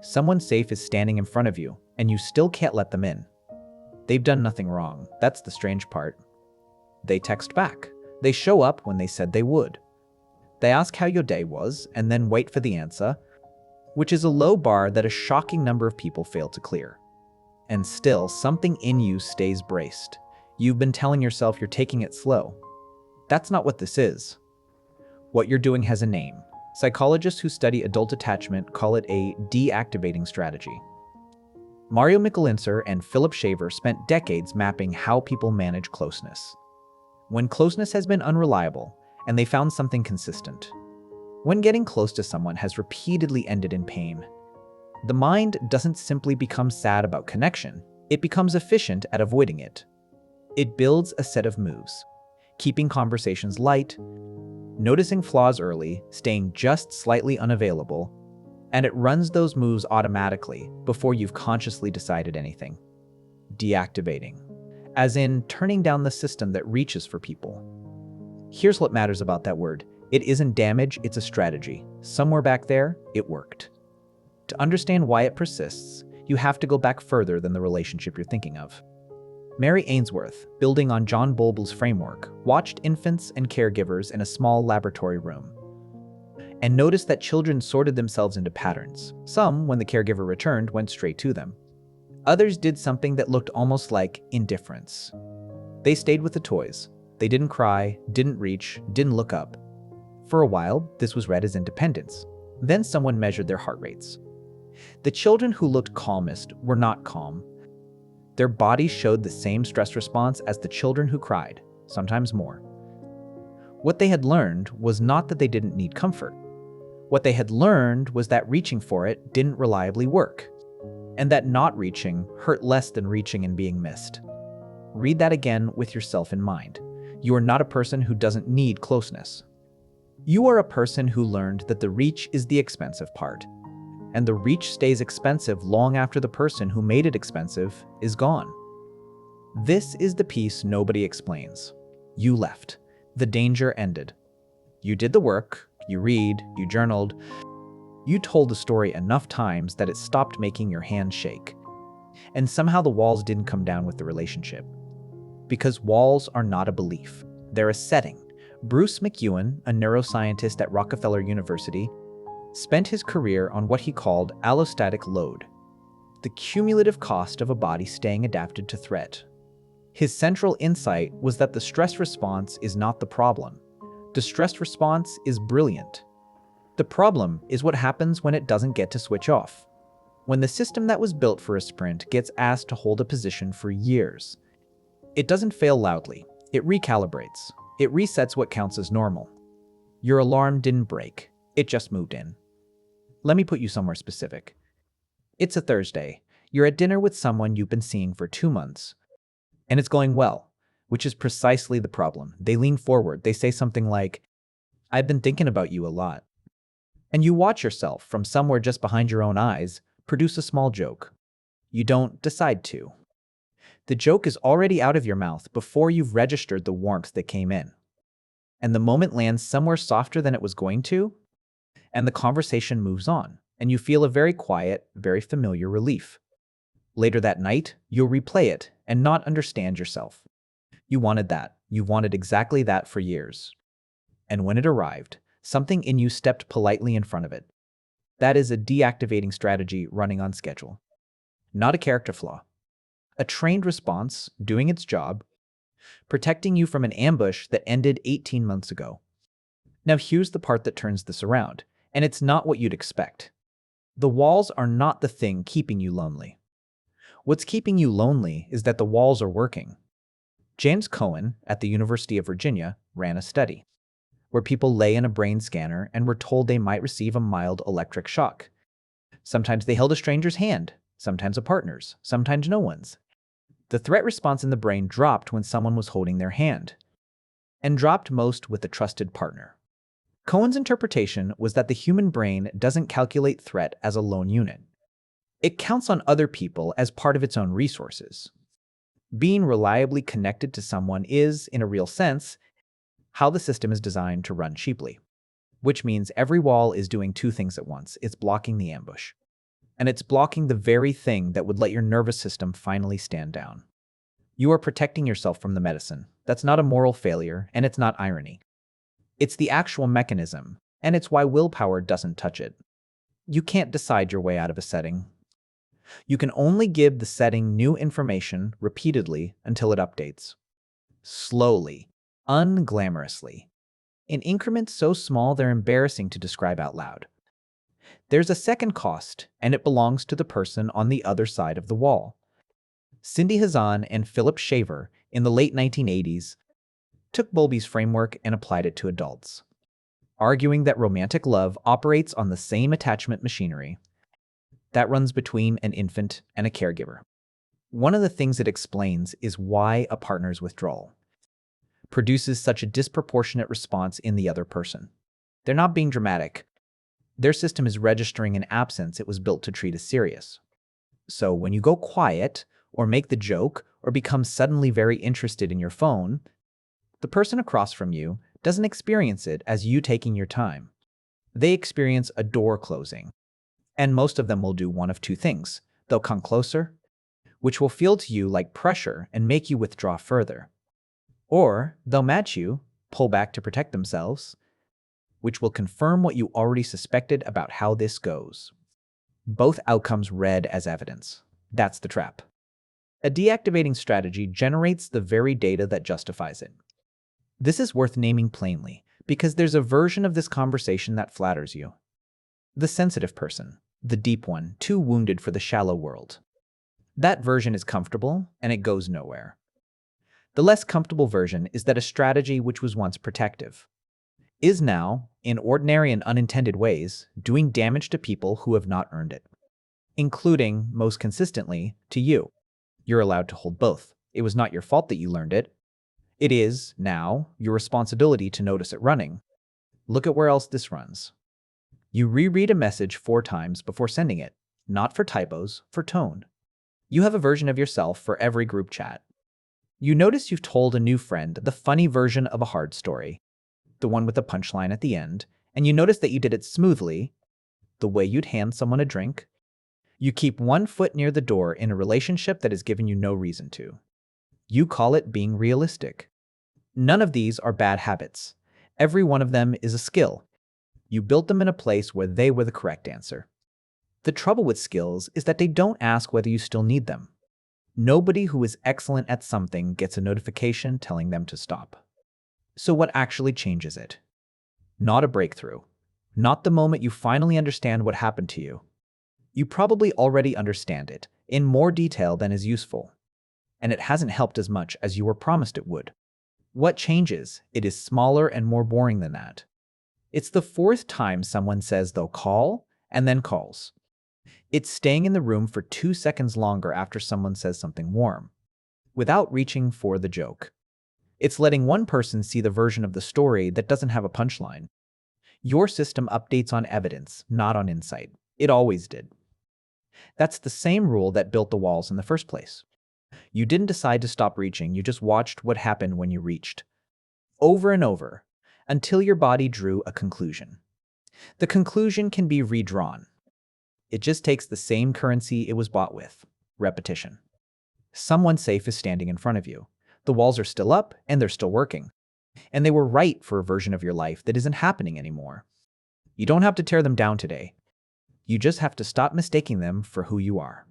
Someone safe is standing in front of you, and you still can't let them in. They've done nothing wrong. That's the strange part. They text back. They show up when they said they would. They ask how your day was, and then wait for the answer, which is a low bar that a shocking number of people fail to clear. And still, something in you stays braced. You've been telling yourself you're taking it slow. That's not what this is. What you're doing has a name. Psychologists who study adult attachment call it a deactivating strategy. Mario McEwen and Philip Shaver spent decades mapping how people manage closeness. When closeness has been unreliable, and they found something consistent. When getting close to someone has repeatedly ended in pain, the mind doesn't simply become sad about connection, it becomes efficient at avoiding it. It builds a set of moves, keeping conversations light, noticing flaws early, staying just slightly unavailable, and it runs those moves automatically before you've consciously decided anything. Deactivating, as in turning down the system that reaches for people. Here's what matters about that word. It isn't damage, it's a strategy. Somewhere back there, it worked. To understand why it persists, you have to go back further than the relationship you're thinking of. Mary Ainsworth, building on John Bowlby's framework, watched infants and caregivers in a small laboratory room and noticed that children sorted themselves into patterns. Some, when the caregiver returned, went straight to them. Others did something that looked almost like indifference. They stayed with the toys. They didn't cry, didn't reach, didn't look up. For a while, this was read as independence. Then someone measured their heart rates. The children who looked calmest were not calm. Their bodies showed the same stress response as the children who cried, sometimes more. What they had learned was not that they didn't need comfort. What they had learned was that reaching for it didn't reliably work, and that not reaching hurt less than reaching and being missed. Read that again with yourself in mind. You are not a person who doesn't need closeness. You are a person who learned that the reach is the expensive part, and the reach stays expensive long after the person who made it expensive is gone. This is the piece nobody explains. You left. The danger ended. You did the work, you read, you journaled. You told the story enough times that it stopped making your hands shake. And somehow the walls didn't come down with the relationship. Because walls are not a belief, they're a setting. Bruce McEwen, a neuroscientist at Rockefeller University, spent his career on what he called allostatic load, the cumulative cost of a body staying adapted to threat. His central insight was that the stress response is not the problem. The stress response is brilliant. The problem is what happens when it doesn't get to switch off. When the system that was built for a sprint gets asked to hold a position for years. It doesn't fail loudly. It recalibrates. It resets what counts as normal. Your alarm didn't break. It just moved in. Let me put you somewhere specific. It's a Thursday. You're at dinner with someone you've been seeing for 2 months. And it's going well, which is precisely the problem. They lean forward. They say something like, "I've been thinking about you a lot." And you watch yourself from somewhere just behind your own eyes produce a small joke. You don't decide to. The joke is already out of your mouth before you've registered the warmth that came in. And the moment lands somewhere softer than it was going to, and the conversation moves on, and you feel a very quiet, very familiar relief. Later that night, you'll replay it and not understand yourself. You wanted that. You wanted exactly that for years. And when it arrived, something in you stepped politely in front of it. That is a deactivating strategy running on schedule. Not a character flaw. A trained response, doing its job, protecting you from an ambush that ended 18 months ago. Now here's the part that turns this around, and it's not what you'd expect. The walls are not the thing keeping you lonely. What's keeping you lonely is that the walls are working. James McEwen at the University of Virginia ran a study where people lay in a brain scanner and were told they might receive a mild electric shock. Sometimes they held a stranger's hand, sometimes a partner's, sometimes no one's. The threat response in the brain dropped when someone was holding their hand, and dropped most with a trusted partner. McEwen's interpretation was that the human brain doesn't calculate threat as a lone unit. It counts on other people as part of its own resources. Being reliably connected to someone is, in a real sense, how the system is designed to run cheaply. Which means every wall is doing two things at once. It's blocking the ambush. and it's blocking the very thing that would let your nervous system finally stand down. You are protecting yourself from the medicine. That's not a moral failure, and it's not irony. It's the actual mechanism, and it's why willpower doesn't touch it. You can't decide your way out of a setting. You can only give the setting new information repeatedly until it updates. Slowly, unglamorously, in increments so small they're embarrassing to describe out loud. There's a second cost, and it belongs to the person on the other side of the wall. Cindy Hazan and Philip Shaver, in the late 1980s, took Bowlby's framework and applied it to adults, arguing that romantic love operates on the same attachment machinery that runs between an infant and a caregiver. One of the things it explains is why a partner's withdrawal produces such a disproportionate response in the other person. They're not being dramatic. Their system is registering an absence it was built to treat as serious. So when you go quiet, or make the joke, or become suddenly very interested in your phone, the person across from you doesn't experience it as you taking your time. They experience a door closing. And most of them will do one of two things. They'll come closer, which will feel to you like pressure and make you withdraw further. Or they'll match you, pull back to protect themselves, which will confirm what you already suspected about how this goes. Both outcomes read as evidence. That's the trap. A deactivating strategy generates the very data that justifies it. This is worth naming plainly, because there's a version of this conversation that flatters you. The sensitive person, the deep one, too wounded for the shallow world. That version is comfortable, and it goes nowhere. The less comfortable version is that a strategy which was once protective is now, in ordinary and unintended ways, doing damage to people who have not earned it, including, most consistently, to you. You're allowed to hold both. It was not your fault that you learned it. It is, now, your responsibility to notice it running. Look at where else this runs. You reread a message 4 times before sending it, not for typos, for tone. You have a version of yourself for every group chat. You notice you've told a new friend the funny version of a hard story, the one with a punchline at the end, and you notice that you did it smoothly, the way you'd hand someone a drink. You keep one foot near the door in a relationship that has given you no reason to. You call it being realistic. None of these are bad habits. Every one of them is a skill. You built them in a place where they were the correct answer. The trouble with skills is that they don't ask whether you still need them. Nobody who is excellent at something gets a notification telling them to stop. So what actually changes it? Not a breakthrough. Not the moment you finally understand what happened to you. You probably already understand it, in more detail than is useful. And it hasn't helped as much as you were promised it would. What changes? It is smaller and more boring than that. It's the 4th time someone says they'll call, and then calls. It's staying in the room for 2 seconds longer after someone says something warm, without reaching for the joke. It's letting one person see the version of the story that doesn't have a punchline. Your system updates on evidence, not on insight. It always did. That's the same rule that built the walls in the first place. You didn't decide to stop reaching, you just watched what happened when you reached. Over and over, until your body drew a conclusion. The conclusion can be redrawn. It just takes the same currency it was bought with: repetition. Someone safe is standing in front of you. The walls are still up, and they're still working. And they were right for a version of your life that isn't happening anymore. You don't have to tear them down today. You just have to stop mistaking them for who you are.